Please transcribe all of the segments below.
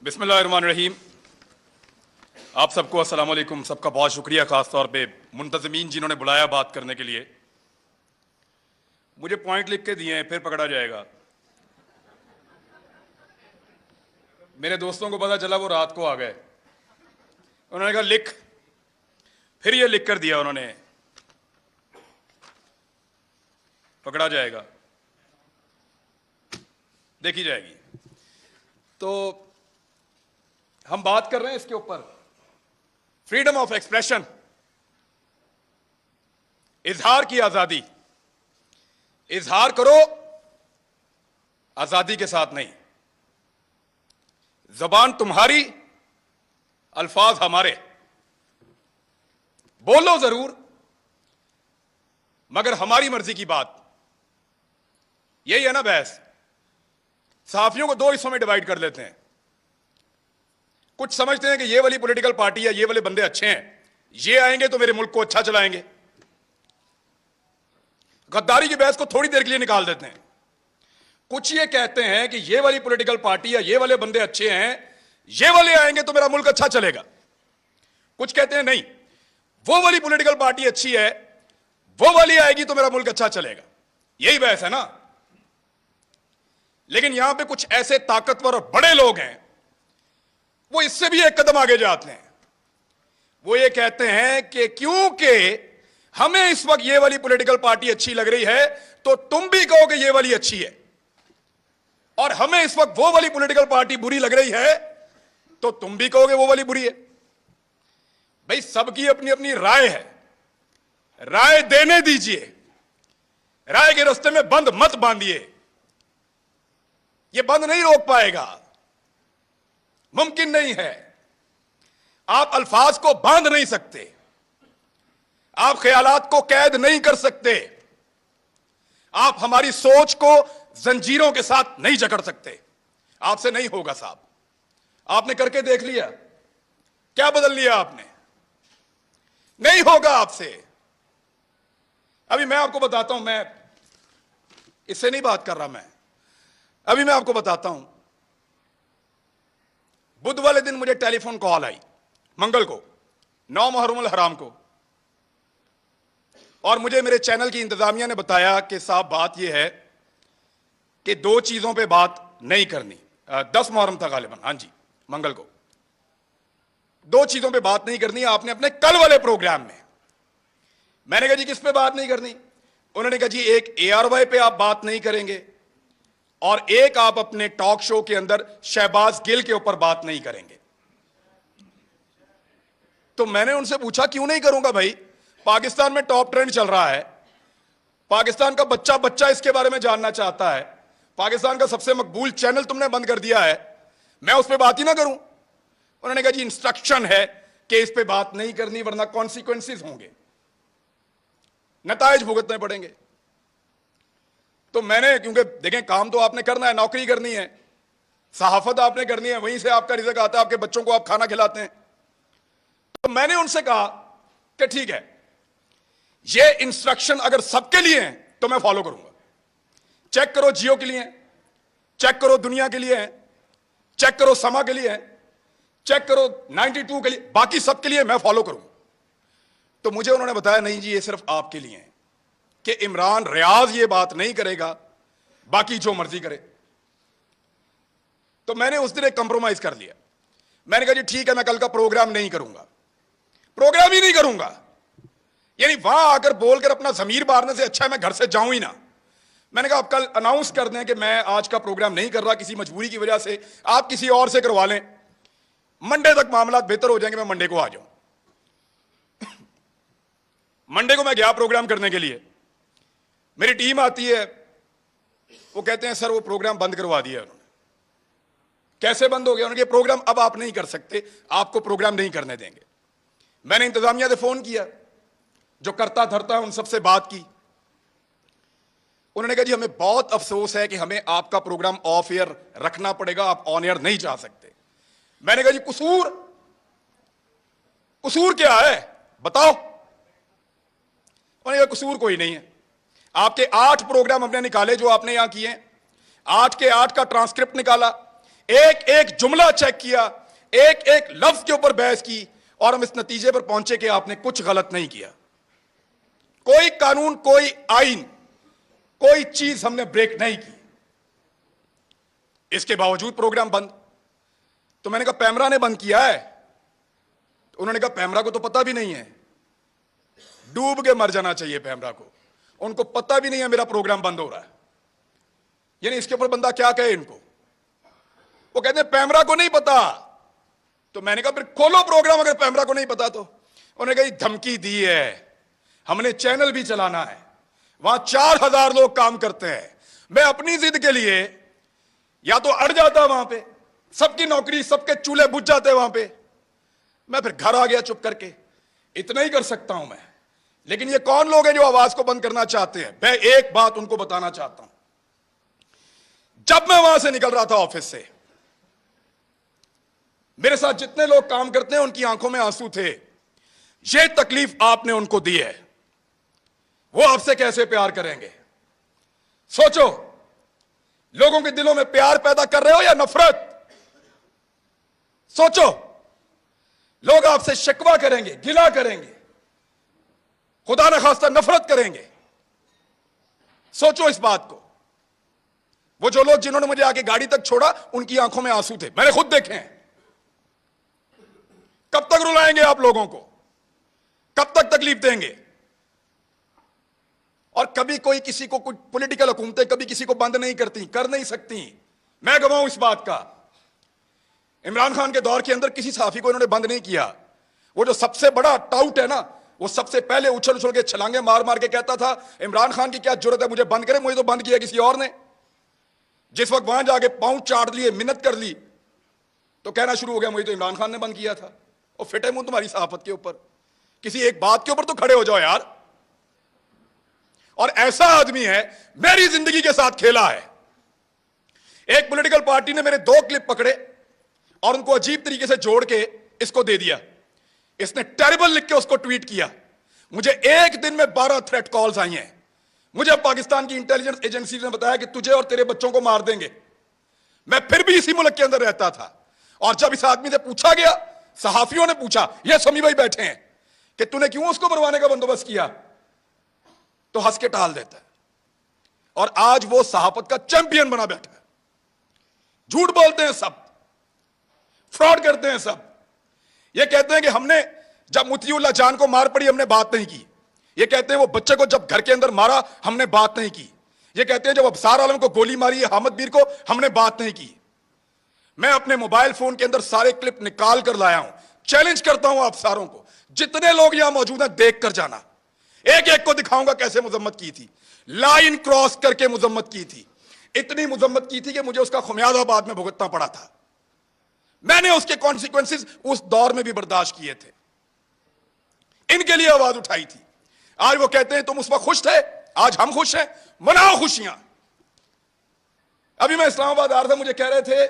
बिस्मिल्लाहिर्रहमानिर्रहीम। आप सबको अस्सलाम वालेकुम। सबका बहुत शुक्रिया, खास तौर पे मुंतज़मीन जिन्होंने बुलाया बात करने के लिए। मुझे पॉइंट लिख के दिए हैं, फिर पकड़ा जाएगा। मेरे दोस्तों को पता चला, वो रात को आ गए। उन्होंने कहा लिख, फिर ये लिख कर दिया उन्होंने, पकड़ा जाएगा, देखी जाएगी। तो हम बात कर रहे हैं इसके ऊपर, फ्रीडम ऑफ एक्सप्रेशन, इजहार की आजादी। इजहार करो, आजादी के साथ नहीं। जबान तुम्हारी, अल्फाज हमारे। बोलो जरूर, मगर हमारी मर्जी की बात। यही है ना बहस। सहाफियों को दो हिस्सों में डिवाइड कर लेते हैं। कुछ समझते हैं कि ये वाली पॉलिटिकल पार्टी या ये वाले बंदे अच्छे हैं, ये आएंगे तो मेरे मुल्क को अच्छा चलाएंगे। गद्दारी की बहस को थोड़ी देर के लिए निकाल देते हैं। कुछ ये कहते हैं कि ये वाली पॉलिटिकल पार्टी या ये वाले बंदे अच्छे हैं, ये वाले आएंगे तो मेरा मुल्क अच्छा चलेगा। कुछ कहते हैं नहीं, वो वाली पॉलिटिकल पार्टी अच्छी है, वो वाली आएगी तो मेरा मुल्क अच्छा चलेगा। यही बहस है ना। लेकिन यहां पे कुछ ऐसे ताकतवर और बड़े लोग हैं, वो इससे भी एक कदम आगे जाते हैं। वो ये कहते हैं कि क्योंकि हमें इस वक्त ये वाली पॉलिटिकल पार्टी अच्छी लग रही है, तो तुम भी कहो कि ये वाली अच्छी है, और हमें इस वक्त वो वाली पॉलिटिकल पार्टी बुरी लग रही है, तो तुम भी कहोगे वो वाली बुरी है। भाई, सबकी अपनी अपनी राय है, राय देने दीजिए। राय के रास्ते में बंद मत बांधिए, ये बंद नहीं रोक पाएगा, मुमकिन नहीं है। आप अल्फाज को बांध नहीं सकते, आप ख्यालात को कैद नहीं कर सकते, आप हमारी सोच को जंजीरों के साथ नहीं जकड़ सकते। आपसे नहीं होगा साहब। आपने करके देख लिया, क्या बदल लिया आपने? नहीं होगा आपसे। अभी मैं आपको बताता हूं, मैं इससे नहीं बात कर रहा, अभी मैं आपको बताता हूं। बुध वाले दिन मुझे टेलीफोन कॉल आई, मंगल को, 9 मुहर्रम हराम को, और मुझे मेरे चैनल की इंतजामिया ने बताया कि साहब बात यह है कि 2 चीजों पे बात नहीं करनी। 10 मुहर्रम था गालिबन, हां जी, मंगल को। 2 चीजों पे बात नहीं करनी आपने अपने कल वाले प्रोग्राम में। मैंने कहा जी किस पे बात नहीं करनी? उन्होंने कहा जी एक ARY पे आप बात नहीं करेंगे, और एक आप अपने टॉक शो के अंदर शहबाज गिल के ऊपर बात नहीं करेंगे। तो मैंने उनसे पूछा क्यों नहीं करूंगा भाई? पाकिस्तान में टॉप ट्रेंड चल रहा है, पाकिस्तान का बच्चा बच्चा इसके बारे में जानना चाहता है, पाकिस्तान का सबसे मकबूल चैनल तुमने बंद कर दिया है, मैं उस पर बात ही ना करूं? उन्होंने कहा जी इंस्ट्रक्शन है कि इस पे बात नहीं करनी, वरना कॉन्सिक्वेंसेस होंगे, नताइज भुगतने पड़ेंगे। तो मैंने, क्योंकि देखें काम तो आपने करना है, नौकरी करनी है, सहाफत आपने करनी है, वहीं से आपका रिज़्क आता है, आपके बच्चों को आप खाना खिलाते हैं। तो मैंने उनसे कहा कि ठीक है, ये इंस्ट्रक्शन अगर सबके लिए हैं तो मैं फॉलो करूंगा। चेक करो जियो के लिए, चेक करो दुनिया के लिए, चेक करो समा के लिए, चेक करो 92 के लिए, बाकी सबके लिए मैं फॉलो करूंगा। तो मुझे उन्होंने बताया नहीं जी, ये सिर्फ आपके लिए है कि इमरान रियाज ये बात नहीं करेगा, बाकी जो मर्जी करे। तो मैंने उस दिन एक कंप्रोमाइज कर लिया। मैंने कहा जी ठीक है, मैं कल का प्रोग्राम नहीं करूंगा, प्रोग्राम ही नहीं करूंगा। यानी वहां आकर बोलकर अपना जमीर मारने से अच्छा है मैं घर से जाऊं ही ना। मैंने कहा आप कल अनाउंस कर दें कि मैं आज का प्रोग्राम नहीं कर रहा किसी मजबूरी की वजह से, आप किसी और से करवा लें, मंडे तक मामला बेहतर हो जाएंगे, मैं मंडे को आ जाऊं। मंडे को मैं गया प्रोग्राम करने के लिए, मेरी टीम आती है, वो कहते हैं सर वो प्रोग्राम बंद करवा दिया उन्होंने। कैसे बंद हो गया? उन्होंने प्रोग्राम अब आप नहीं कर सकते, आपको प्रोग्राम नहीं करने देंगे। मैंने इंतजामिया से फोन किया, जो करता धरता है उन सबसे बात की। उन्होंने कहा जी हमें बहुत अफसोस है कि हमें आपका प्रोग्राम ऑफ एयर रखना पड़ेगा, आप ऑन एयर नहीं जा सकते। मैंने कहा जी कसूर क्या है बताओ? उन्होंने कहा कसूर कोई नहीं है, आपके 8 प्रोग्राम हमने निकाले जो आपने यहां किए, 8 के 8 का ट्रांसक्रिप्ट निकाला, एक एक जुमला चेक किया, एक एक लफ्ज के ऊपर बहस की, और हम इस नतीजे पर पहुंचे कि आपने कुछ गलत नहीं किया। कोई कानून, कोई आइन, कोई चीज हमने ब्रेक नहीं की। इसके बावजूद प्रोग्राम बंद। तो मैंने कहा पैमरा ने बंद किया है। तो उन्होंने कहा पैमरा को तो पता भी नहीं है, डूब के मर जाना चाहिए पैमरा को, उनको पता भी नहीं है मेरा प्रोग्राम बंद हो रहा है। यानी इसके ऊपर बंदा क्या कहे इनको? वो कहते हैं पैमरा को नहीं पता। तो मैंने कहा फिर खोलो प्रोग्राम, अगर पैमरा को नहीं पता तो। उन्होंने कहा धमकी दी है, हमने चैनल भी चलाना है, वहां 4000 लोग काम करते हैं। मैं अपनी जिद के लिए या तो अड़ जाता वहां पे, सबकी नौकरी, सबके चूल्हे बुझ जाते वहां पे, मैं फिर घर आ गया चुप करके। इतना ही कर सकता हूं मैं। लेकिन ये कौन लोग हैं जो आवाज को बंद करना चाहते हैं? मैं एक बात उनको बताना चाहता हूं। जब मैं वहां से निकल रहा था ऑफिस से, मेरे साथ जितने लोग काम करते हैं उनकी आंखों में आंसू थे। ये तकलीफ आपने उनको दी है, वो आपसे कैसे प्यार करेंगे? सोचो, लोगों के दिलों में प्यार पैदा कर रहे हो या नफरत? सोचो, लोग आपसे शिकवा करेंगे, गिला करेंगे, खुदा न खास्ता नफरत करेंगे। सोचो इस बात को। वो जो लोग जिन्होंने मुझे आके गाड़ी तक छोड़ा, उनकी आंखों में आंसू थे, मैंने खुद देखे हैं। कब तक रुलाएंगे आप लोगों को? कब तक तकलीफ देंगे? और कभी कोई किसी को, कुछ पॉलिटिकल हुकूमतें कभी किसी को बंद नहीं करती, कर नहीं सकती। मैं गवाहूं इस बात का। इमरान खान के दौर के अंदर किसी सहाफी को इन्होंने बंद नहीं किया। वो जो सबसे बड़ा टाउट है ना, वो सबसे पहले उछल उछल के छलांगे मार मार के कहता था इमरान खान की क्या जरूरत है मुझे बंद करे, मुझे तो बंद किया किसी और ने। जिस वक्त वहां जाके पांव चाट लिए, मिन्नत कर ली, तो कहना शुरू हो गया मुझे तो इमरान खान ने बंद किया था। और फिटे मुंह तुम्हारी सहाफत के ऊपर, किसी एक बात के ऊपर तो खड़े हो जाओ यार। और ऐसा आदमी है, मेरी जिंदगी के साथ खेला है। एक पॉलिटिकल पार्टी ने मेरे 2 क्लिप पकड़े और उनको अजीब तरीके से जोड़ के इसको दे दिया। इसने टेरिबल लिख के उसको ट्वीट किया। मुझे एक दिन में 12 थ्रेट कॉल्स आई हैं। मुझे पाकिस्तान की इंटेलिजेंस एजेंसी ने बताया कि तुझे और तेरे बच्चों को मार देंगे। मैं फिर भी इसी मुल्क के अंदर रहता था। और जब इस आदमी से पूछा गया, सहाफियों ने पूछा, ये समी भाई बैठे हैं, कि तूने क्यों उसको मरवाने का बंदोबस्त किया, तो हंस के टाल देता है। और आज वो सहाफत का चैंपियन बना बैठा है। झूठ बोलते हैं सब, फ्रॉड करते हैं सब। ये कहते हैं कि हमने जब मुतीउल्लाह जान को मार पड़ी हमने बात नहीं की। ये कहते हैं वो बच्चे को जब घर के अंदर मारा हमने बात नहीं की। ये कहते हैं जब अबसार आलम को गोली मारी है हामिद मीर को, हमने बात नहीं की। मैं अपने मोबाइल फोन के अंदर सारे क्लिप निकाल कर लाया हूं। चैलेंज करता हूं आप सारों को, जितने लोग यहां मौजूद हैं देख कर जाना। एक एक को दिखाऊंगा कैसे मुजम्मत की थी, लाइन क्रॉस करके मुजम्मत की थी। इतनी मुजम्मत की थी कि मुझे उसका खुमियाजा बाद में भुगतना पड़ा था। मैंने उसके कॉन्सिक्वेंसेस उस दौर में भी बर्दाश्त किए थे। इनके लिए आवाज उठाई थी। आज वो कहते हैं तुम उस वक्त खुश थे, आज हम खुश हैं, मनाओ खुशियां। अभी मैं इस्लामाबाद आ रहा था, मुझे कह रहे थे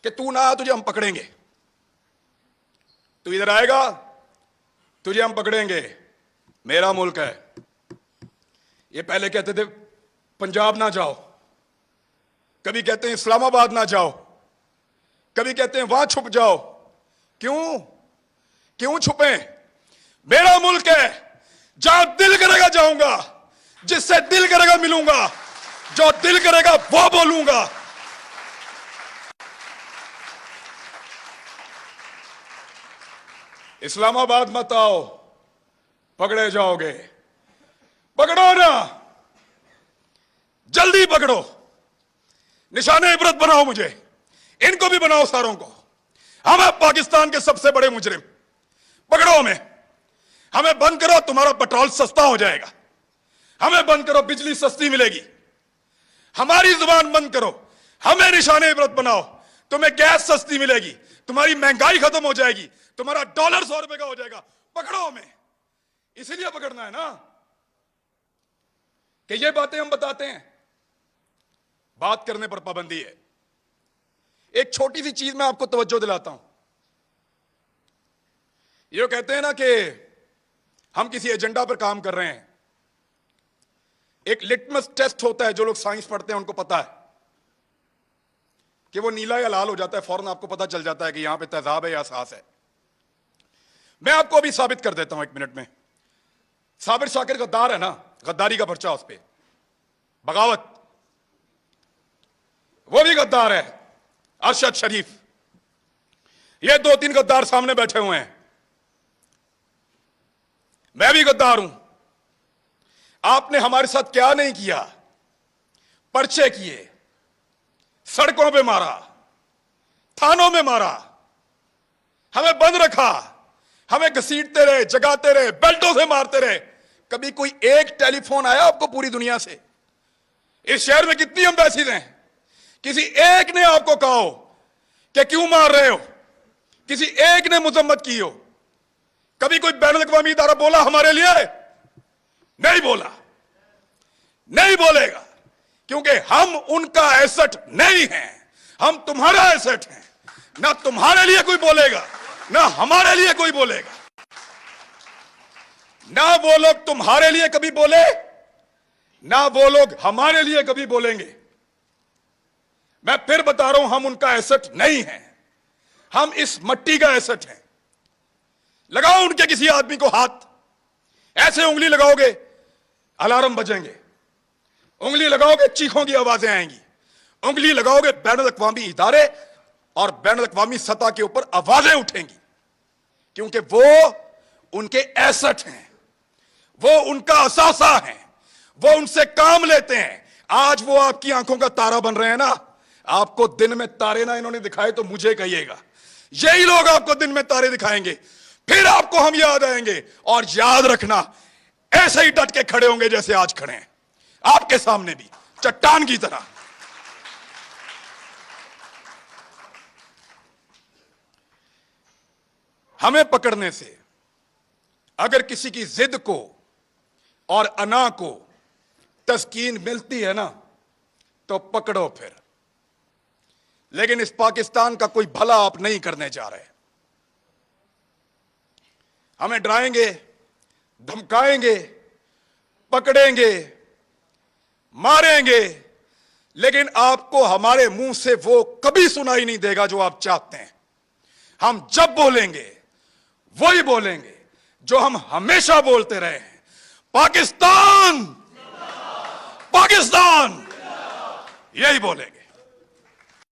कि तू ना आ, तुझे हम पकड़ेंगे। तू इधर आएगा, तुझे हम पकड़ेंगे। मेरा मुल्क है। ये पहले कहते थे पंजाब ना जाओ, कभी कहते हैं इस्लामाबाद ना जाओ, कभी कहते हैं वहां छुप जाओ। क्यों क्यों छुपे? मेरा मुल्क है, जहां दिल करेगा जाऊंगा, जिससे दिल करेगा मिलूंगा, जो दिल करेगा वो बोलूंगा। इस्लामाबाद मत आओ, पकड़े जाओगे। पकड़ो ना, जल्दी पकड़ो, निशाने इबरत बनाओ मुझे, इनको भी बनाओ सारों को। हम हैं पाकिस्तान के सबसे बड़े मुजरिम, पकड़ो हमें बंद करो, तुम्हारा पेट्रोल सस्ता हो जाएगा। हमें बंद करो, बिजली सस्ती मिलेगी। हमारी जुबान बंद करो, हमें निशाने इबरत बनाओ, तुम्हें गैस सस्ती मिलेगी, तुम्हारी महंगाई खत्म हो जाएगी, तुम्हारा डॉलर 100 रुपए का हो जाएगा। पकड़ो हमें, इसीलिए पकड़ना है ना कि ये बातें हम बताते हैं। बात करने पर पाबंदी है। एक छोटी सी चीज मैं आपको तवज्जो दिलाता हूं। ये कहते हैं ना कि हम किसी एजेंडा पर काम कर रहे हैं। एक लिटमस टेस्ट होता है, जो लोग साइंस पढ़ते हैं उनको पता है। कि वो नीला या लाल हो जाता है, फौरन आपको पता चल जाता है कि यहां पे तेजाब है या सास है। मैं आपको अभी साबित कर देता हूं 1 मिनट में। साबिर शाकिर गद्दार है ना, गद्दारी का पर्चा उस पर, बगावत, वो भी गद्दार है। अरशद शरीफ, ये 2-3 गद्दार सामने बैठे हुए हैं। मैं भी गद्दार हूं। आपने हमारे साथ क्या नहीं किया, पर्चे किए, सड़कों पे मारा, थानों में मारा, हमें बंद रखा, हमें घसीटते रहे, जगाते रहे, बेल्टों से मारते रहे। कभी कोई एक टेलीफोन आया आपको पूरी दुनिया से? इस शहर में कितनी एम्बेसीज हैं, किसी एक ने आपको कहा हो कि क्यों मार रहे हो? किसी एक ने मुजम्मत की हो? कभी कोई बैनुल अक़वामी इदारा बोला हमारे लिए? नहीं बोला, नहीं बोलेगा, क्योंकि हम उनका एसेट नहीं हैं, हम तुम्हारा एसेट हैं। ना तुम्हारे लिए कोई बोलेगा, ना हमारे लिए कोई बोलेगा। ना वो लोग तुम्हारे लिए कभी बोले, ना वो लोग हमारे लिए कभी बोलेंगे। मैं फिर बता रहा हूं, हम उनका एसेट नहीं हैं, हम इस मट्टी का एसेट हैं। लगाओ उनके किसी आदमी को हाथ, ऐसे उंगली लगाओगे अलार्म बजेंगे, उंगली लगाओगे चीखों की आवाजें आएंगी, उंगली लगाओगे बैनुल अक़वामी इदारे और बैनुल अक़वामी सतह के ऊपर आवाजें उठेंगी, क्योंकि वो उनके एसेट हैं, वो उनका असासा है, वो उनसे काम लेते हैं। आज वो आपकी आंखों का तारा बन रहे हैं ना। आपको दिन में तारे ना इन्होंने दिखाए तो मुझे कहिएगा, यही लोग आपको दिन में तारे दिखाएंगे, फिर आपको हम याद आएंगे। और याद रखना, ऐसे ही डट के खड़े होंगे जैसे आज खड़े हैं आपके सामने भी, चट्टान की तरह। हमें पकड़ने से अगर किसी की जिद को और अना को तस्कीन मिलती है ना, तो पकड़ो फिर। लेकिन इस पाकिस्तान का कोई भला आप नहीं करने जा रहे। हमें डराएंगे, धमकाएंगे, पकड़ेंगे, मारेंगे, लेकिन आपको हमारे मुंह से वो कभी सुनाई नहीं देगा जो आप चाहते हैं। हम जब बोलेंगे वही बोलेंगे जो हम हमेशा बोलते रहे हैं, पाकिस्तान, पाकिस्तान, यही बोलेंगे।